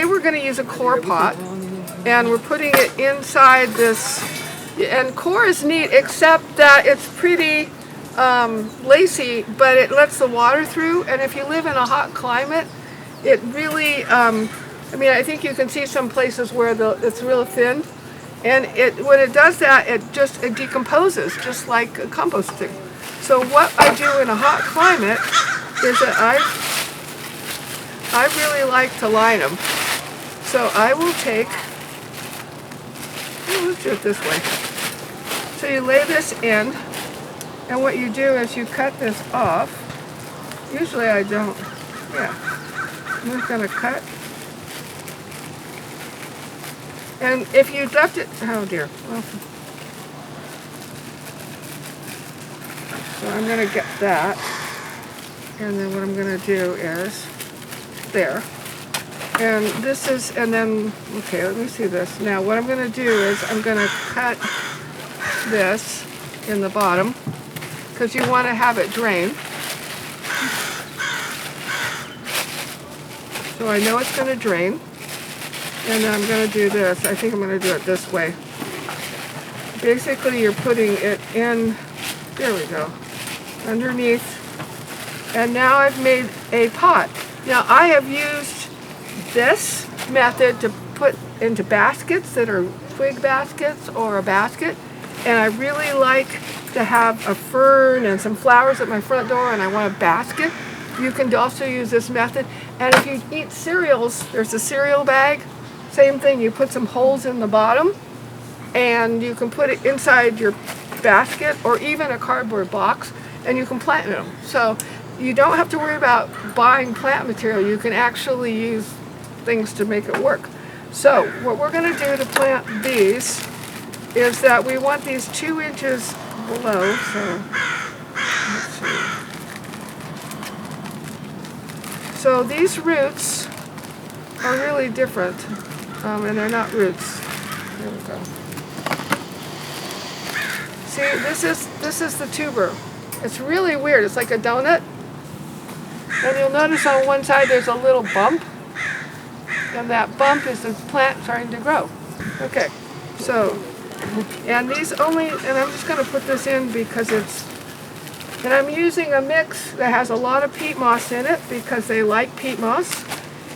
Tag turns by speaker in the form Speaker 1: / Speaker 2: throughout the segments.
Speaker 1: we're going to use a Coir pot, and we're putting it inside this. And Coir is neat, except that it's pretty lacy, but it lets the water through. And if you live in a hot climate, it really, I mean, I think you can see some places where it's real thin. And when it does that, it decomposes, just like composting. So what I do in a hot climate is that I really like to line them. So I will take, let's do it this way. So you lay this in, and what you do is you cut this off. Usually I don't, yeah. I'm just gonna cut. And if you left it, oh dear. Well, so I'm gonna get that. And then what I'm gonna do is, there. And this is, and then, okay, let me see this. Now what I'm gonna do is I'm gonna cut this in the bottom, because you want to have it drain. So I know it's going to drain. And then I'm going to do this. I think I'm going to do it this way. Basically, you're putting it in, there we go, underneath. And now I've made a pot. Now I have used this method to put into baskets that are twig baskets or a basket. And I really like to have a fern and some flowers at my front door, and I want a basket. You can also use this method. And if you eat cereals, there's a cereal bag. Same thing, you put some holes in the bottom, and you can put it inside your basket or even a cardboard box, and you can plant them. So you don't have to worry about buying plant material. You can actually use things to make it work. So what we're going to do to plant these is that we want these 2 inches below, so let's see. So these roots are really different, and they're not roots. There we go. See, this is the tuber. It's really weird. It's like a donut, and you'll notice on one side there's a little bump, and that bump is the plant starting to grow. Okay, so. And these only, and I'm just going to put this in because and I'm using a mix that has a lot of peat moss in it because they like peat moss.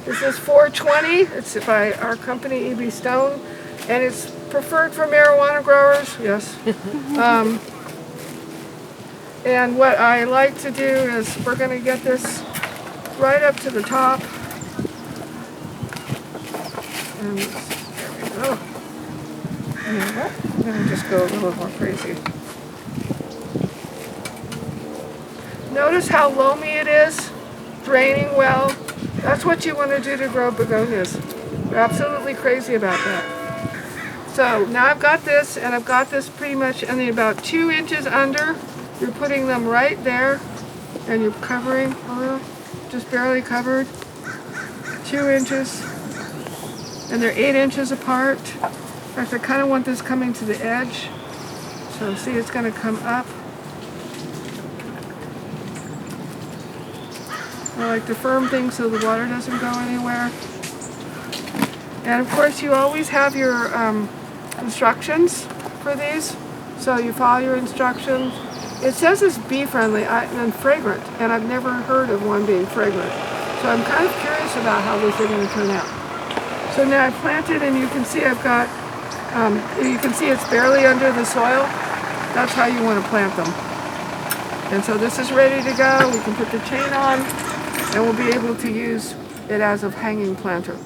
Speaker 1: This is 420, it's by our company, E.B. Stone, and it's preferred for marijuana growers, yes. And what I like to do is we're going to get this right up to the top. And there we go. You know what? I'm going to just go a little more crazy. Notice how loamy it is, draining well. That's what you want to do to grow begonias. We're absolutely crazy about that. So now I've got this, and I've got this pretty much only about 2 inches under. You're putting them right there, and you're covering a little, just barely covered. 2 inches, and they're 8 inches apart. In fact, I kind of want this coming to the edge. So see, it's going to come up. I like to firm things so the water doesn't go anywhere. And of course, you always have your instructions for these. So you follow your instructions. It says it's bee friendly and fragrant, and I've never heard of one being fragrant. So I'm kind of curious about how these are going to turn out. So now I've planted, and you can see I've got you can see it's barely under the soil. That's how you want to plant them. And so this is ready to go. We can put the chain on, and we'll be able to use it as a hanging planter.